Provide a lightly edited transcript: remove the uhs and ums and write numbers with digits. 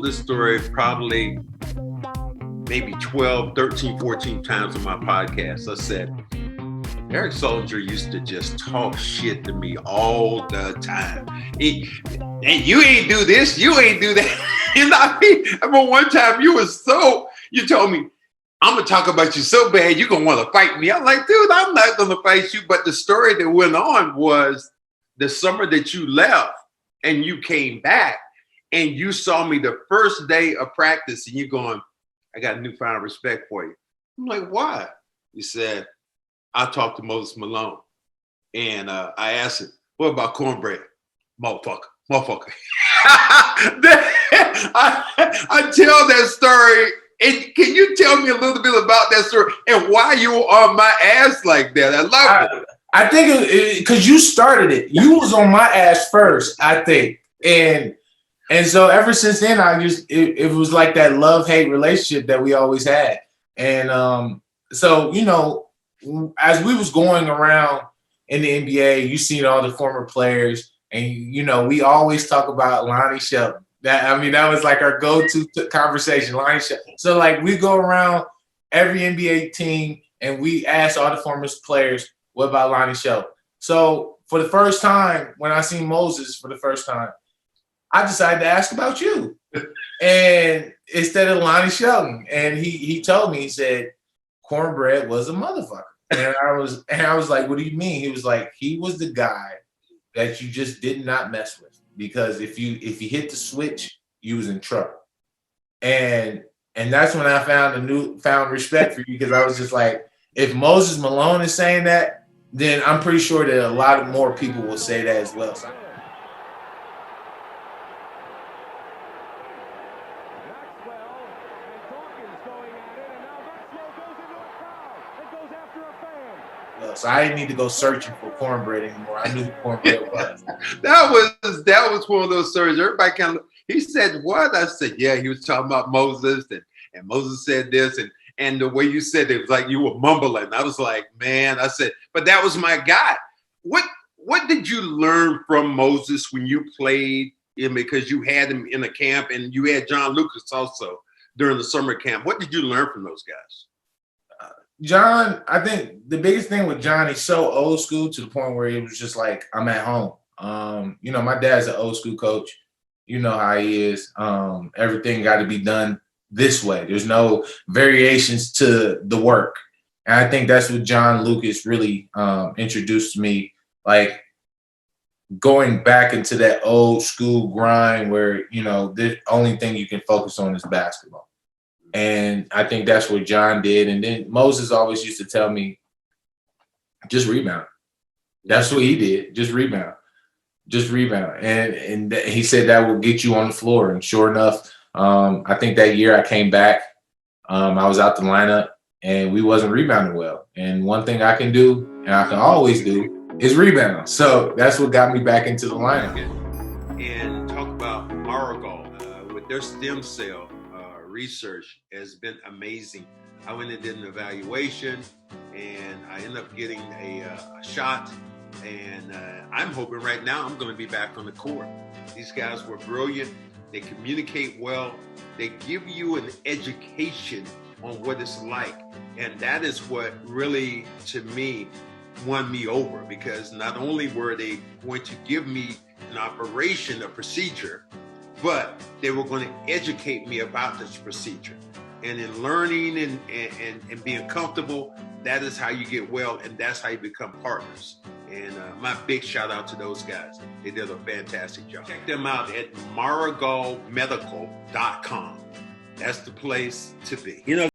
told this story probably maybe 12, 13, 14 times on my podcast. I said, Eric Sullinger used to just talk shit to me all the time. And you ain't do this, you ain't do that. You know what I mean? I remember one time you told me, I'm going to talk about you so bad, you're going to want to fight me. I'm like, dude, I'm not going to fight you. But the story that went on was the summer that you left and you came back and you saw me the first day of practice and you're going, I got a newfound respect for you. I'm like, why? He said, I talked to Moses Malone and I asked him, what about Cornbread? Motherfucker. I tell that story. And can you tell me a little bit about that story and why you were on my ass like that? I love it. I think because you started it. You was on my ass first, I think. And so ever since then, it was like that love-hate relationship that we always had. And so, you know, as we was going around in the NBA, you seen all the former players, and, you know, we always talk about Lonnie Shelton. That was like our go-to conversation, Lonnie Shelton. So, like, we go around every NBA team, and we ask all the former players, what about Lonnie Shelton? So, for the first time, when I seen Moses for the first time, I decided to ask about you. And instead of Lonnie Shelton. And he told me, he said, Cornbread was a motherfucker. And I was like, what do you mean? He was like, he was the guy that you just did not mess with. Because if you hit the switch, you was in trouble. And that's when I found respect for you, because I was just like, if Moses Malone is saying that, then I'm pretty sure that a lot more people will say that as well. So I didn't need to go searching for Cornbread anymore. I knew who Cornbread was. that was one of those stories. Everybody kind of, he said, what? I said, yeah, he was talking about Moses, and Moses said this, and the way you said it was like you were mumbling. I was like, man, I said, but that was my guy. What did you learn from Moses when you played him? Because you had him in a camp, and you had John Lucas also during the summer camp. What did you learn from those guys? John, I think the biggest thing with John, he's so old school to the point where it was just like, I'm at home. You know, my dad's an old school coach. You know how he is. Everything got to be done this way. There's no variations to the work. And I think that's what John Lucas really introduced to me, like going back into that old school grind where, you know, the only thing you can focus on is basketball. And I think that's what John did. And then Moses always used to tell me, just rebound. That's what he did. Just rebound. Just rebound. And he said that will get you on the floor. And sure enough, I think that year I came back, I was out the lineup and we wasn't rebounding well. And one thing I can do, and I can always do, is rebound. So that's what got me back into the lineup. And talk about Marigold with their stem cell. Research has been amazing. I went and did an evaluation, and I ended up getting a shot. And I'm hoping right now I'm going to be back on the court. These guys were brilliant. They communicate well. They give you an education on what it's like, and that is what really, to me, won me over. Because not only were they going to give me an operation, a procedure, but they were going to educate me about this procedure. And in learning and being comfortable, that is how you get well, and that's how you become partners. And my big shout out to those guys. They did a fantastic job. Check them out at marigoldmedical.com. That's the place to be. You know,